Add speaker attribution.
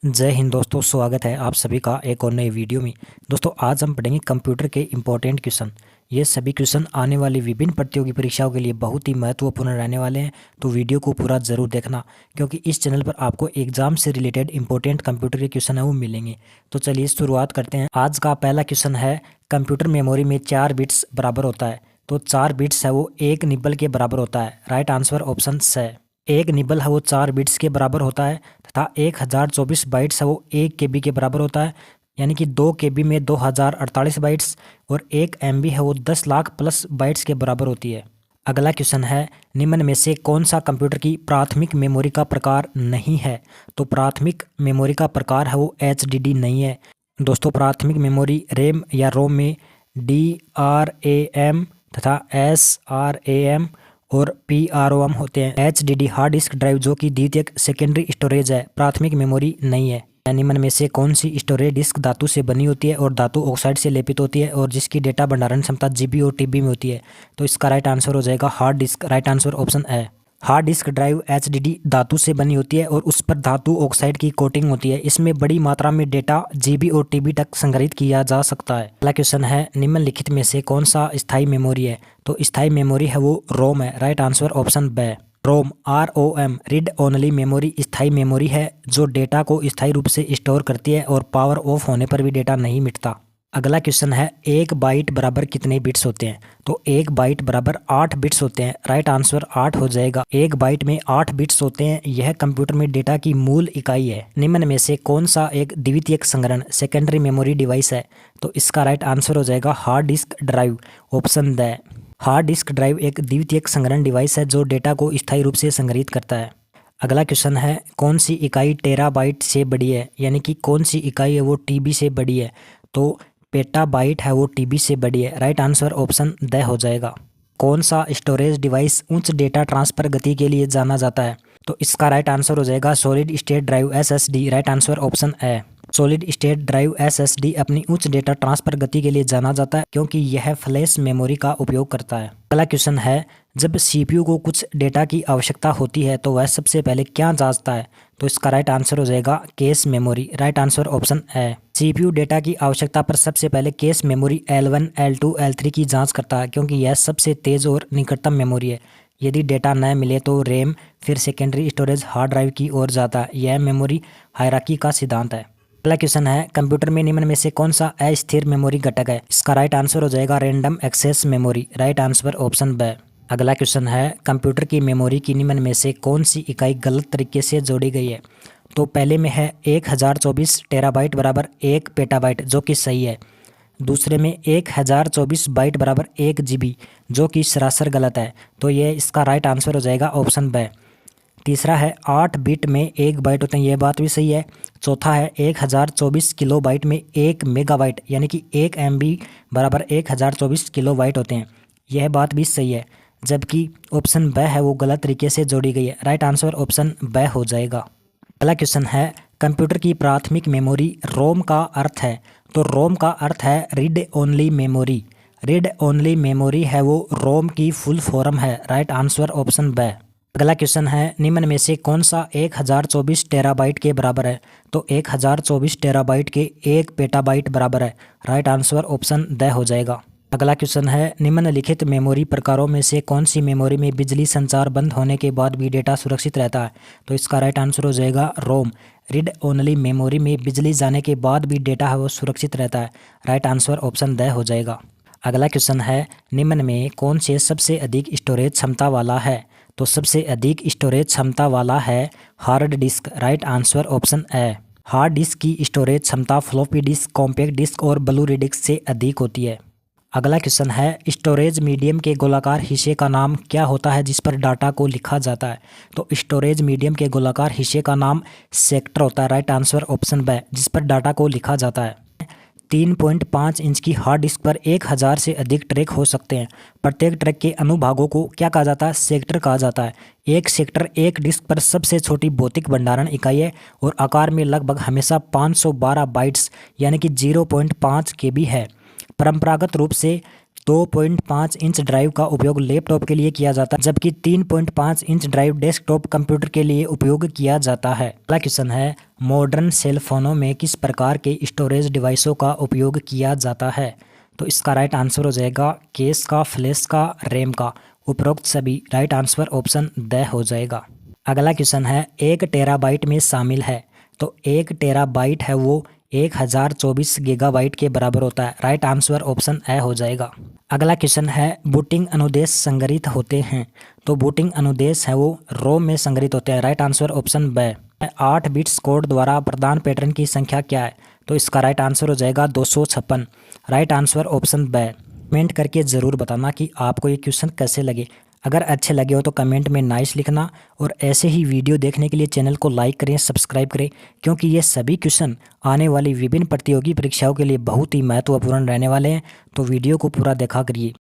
Speaker 1: जय हिंद दोस्तों, स्वागत है आप सभी का एक और नए वीडियो में। दोस्तों आज हम पढ़ेंगे कंप्यूटर के इम्पोर्टेंट क्वेश्चन। ये सभी क्वेश्चन आने वाली विभिन्न प्रतियोगी परीक्षाओं के लिए बहुत ही महत्वपूर्ण रहने वाले हैं, तो वीडियो को पूरा ज़रूर देखना, क्योंकि इस चैनल पर आपको एग्जाम से रिलेटेड इंपॉर्टेंट कंप्यूटर के क्वेश्चन है वो मिलेंगे। तो चलिए शुरुआत करते हैं। आज का पहला क्वेश्चन है, कंप्यूटर मेमोरी में 4 बिट्स बराबर होता है। तो 4 बिट्स है वो 1 निबल के बराबर होता है। राइट आंसर ऑप्शन है। 1 निबल है वो 4 बिट्स के बराबर होता है तथा 1024 बाइट्स है वो 1 केबी के बराबर होता है, यानी कि 2 केबी में 2048 बाइट्स, और 1 एमबी है वो 10 लाख प्लस बाइट्स के बराबर होती है। अगला क्वेश्चन है, निम्न में से कौन सा कंप्यूटर की प्राथमिक मेमोरी का प्रकार नहीं है। तो प्राथमिक मेमोरी का प्रकार है वो एचडीडी नहीं है। दोस्तों प्राथमिक मेमोरी रैम या रोम में DRAM तथा SRAM और PROM होते हैं। HDD हार्ड डिस्क ड्राइव जो कि द्वितीयक सेकेंडरी स्टोरेज है, प्राथमिक मेमोरी नहीं है। निम्न में से कौन सी स्टोरेज डिस्क धातु से बनी होती है और धातु ऑक्साइड से लेपित होती है और जिसकी डेटा भंडारण क्षमता GB और TB में होती है। तो इसका राइट आंसर हो जाएगा hard disk. Right answer option है। हार्ड डिस्क ड्राइव HDD धातु से बनी होती है और उस पर धातु ऑक्साइड की कोटिंग होती है। इसमें बड़ी मात्रा में डेटा GB और TB तक संग्रहित किया जा सकता है। अगला क्वेश्चन है, निम्नलिखित में से कौन सा स्थायी मेमोरी है। तो स्थायी मेमोरी है वो रोम है। राइट आंसर ऑप्शन ब। रोम ROM रीड ओनली मेमोरी स्थायी मेमोरी है जो डेटा को स्थायी रूप से स्टोर करती है और पावर ऑफ होने पर भी डेटा नहीं मिटता। अगला क्वेश्चन है, 1 बाइट बराबर कितने बिट्स होते हैं। तो 1 बाइट बराबर 8 बिट्स होते हैं। राइट आंसर 8 हो जाएगा। 1 बाइट में 8 बिट्स होते हैं। यह कंप्यूटर में डेटा की मूल इकाई है। निम्न में से कौन सा एक द्वितीयक संग्रहण सेकेंडरी मेमोरी डिवाइस है। तो इसका राइट आंसर हो जाएगा hard disk drive. Option the. Hard disk drive एक द्वितीयक संग्रहण डिवाइस है जो डेटा को स्थायी रूप से संग्रहित करता है। अगला क्वेश्चन है, कौन सी इकाई टेराबाइट से बड़ी है, यानी कि कौन सी इकाई है वो TB से बड़ी है। तो पेटाबाइट है वो TB से बड़ी है। राइट आंसर ऑप्शन द हो जाएगा। कौन सा स्टोरेज डिवाइस उच्च डेटा ट्रांसफर गति के लिए जाना जाता है। तो इसका राइट आंसर हो जाएगा solid state drive SSD। Right answer option है। सॉलिड स्टेट ड्राइव SSD अपनी उच्च डेटा ट्रांसफर गति के लिए जाना जाता है क्योंकि यह फ्लैश मेमोरी का उपयोग करता है। अगला क्वेश्चन है, जब CPU को कुछ डेटा की आवश्यकता होती है तो वह सबसे पहले क्या जांचता है। तो इसका राइट आंसर हो जाएगा cache memory. Right answer option है। CPU डेटा की आवश्यकता पर सबसे पहले cache memory L1, L2, L3 की जांच करता है क्योंकि यह सबसे तेज और निकटतम मेमोरी है। यदि डेटा न मिले तो रैम फिर सेकेंडरी स्टोरेज हार्ड ड्राइव की ओर जाता है। यह मेमोरी हायरार्की का सिद्धांत है। अगला क्वेश्चन है, कंप्यूटर में निम्न में से कौन सा अस्थिर मेमोरी घटक है। इसका राइट आंसर हो जाएगा random access memory. Right answer option ब। अगला क्वेश्चन है, कंप्यूटर की मेमोरी की निम्न में से कौन सी इकाई गलत तरीके से जोड़ी गई है। तो पहले में है 1024 टेराबाइट बराबर 1 पेटाबाइट जो कि सही है। दूसरे में 1024 बाइट बराबर 1 GB जो कि सरासर गलत है। तो ये इसका राइट आंसर हो जाएगा ऑप्शन ब। तीसरा है 8 बिट में 1 बाइट होते हैं, यह बात भी सही है। चौथा है 1024 किलोबाइट में 1 मेगाबाइट यानी कि 1 MB बराबर 1024 किलोबाइट होते हैं, यह बात भी सही है। जबकि ऑप्शन ब है वो गलत तरीके से जोड़ी गई है। राइट आंसर ऑप्शन ब हो जाएगा। अगला क्वेश्चन है, कंप्यूटर की प्राथमिक मेमोरी रोम का अर्थ है। तो रोम का अर्थ है read only memory. Read only memory है वो रोम की फुल फॉर्म है। राइट आंसर ऑप्शन ब। अगला क्वेश्चन है, निम्न में से कौन सा 1024 टेराबाइट के बराबर है। तो 1024 टेराबाइट के 1 पेटाबाइट बराबर है। राइट आंसर ऑप्शन द हो जाएगा। अगला क्वेश्चन है, निम्नलिखित मेमोरी प्रकारों में से कौन सी मेमोरी में बिजली संचार बंद होने के बाद भी डेटा सुरक्षित रहता है। तो इसका राइट आंसर हो जाएगा रोम। रीड ओनली मेमोरी में बिजली जाने के बाद भी डेटा है वो सुरक्षित रहता है। राइट आंसर ऑप्शन द हो जाएगा। अगला क्वेश्चन है, निम्न में कौन से सबसे अधिक स्टोरेज क्षमता वाला है। तो सबसे अधिक स्टोरेज क्षमता वाला है hard disk. Right answer option है। हार्ड डिस्क की स्टोरेज क्षमता फ्लॉपी डिस्क, कॉम्पैक्ट डिस्क और ब्लूरी डिस्क से अधिक होती है। अगला क्वेश्चन है, स्टोरेज मीडियम के गोलाकार हिस्से का नाम क्या होता है जिस पर डाटा को लिखा जाता है। तो स्टोरेज मीडियम के गोलाकार हिस्से का नाम सेक्टर होता है। राइट आंसर ऑप्शन ब, जिस पर डाटा को लिखा जाता है। 3.5 इंच की हार्ड डिस्क पर 1000 से अधिक ट्रैक हो सकते हैं। प्रत्येक ट्रैक के अनुभागों को क्या कहा जाता है, सेक्टर कहा जाता है। एक सेक्टर एक डिस्क पर सबसे छोटी भौतिक भंडारण इकाई है और आकार में लगभग हमेशा 512 बाइट्स यानी कि 0.5 KB है। परंपरागत रूप से 2.5 इंच ड्राइव का उपयोग लैपटॉप के लिए किया जाता है, जबकि 3.5 इंच ड्राइव डेस्कटॉप कंप्यूटर के लिए उपयोग किया जाता है। अगला क्वेश्चन है, मॉडर्न सेल फोनों में किस प्रकार के स्टोरेज डिवाइसों का उपयोग किया जाता है? तो इसका राइट आंसर हो जाएगा केस का, फ्लैश का, रैम का। उपरोक्त सभी राइट आंसर ऑप्शन द हो जाएगा। अगला क्वेश्चन है, 1 टेराबाइट में शामिल है। तो 1 टेराबाइट है वो 1024 गीगाबाइट के बराबर होता है। राइट आंसर ऑप्शन ए हो जाएगा। अगला क्वेश्चन है, बूटिंग अनुदेश संग्रहित होते हैं। तो बूटिंग अनुदेश है वो रोम में संग्रहित होते हैं। राइट आंसर ऑप्शन ब। 8 बिट्स कोड द्वारा प्रदान पैटर्न की संख्या क्या है? तो इसका राइट आंसर हो जाएगा 256। राइट आंसर ऑप्शन ब। कमेंट करके ज़रूर बताना कि आपको ये क्वेश्चन कैसे लगे। अगर अच्छे लगे हो तो कमेंट में नाइस लिखना, और ऐसे ही वीडियो देखने के लिए चैनल को लाइक करें, सब्सक्राइब करें, क्योंकि ये सभी क्वेश्चन आने वाली विभिन्न प्रतियोगी परीक्षाओं के लिए बहुत ही महत्वपूर्ण रहने वाले हैं। तो वीडियो को पूरा देखा करिए।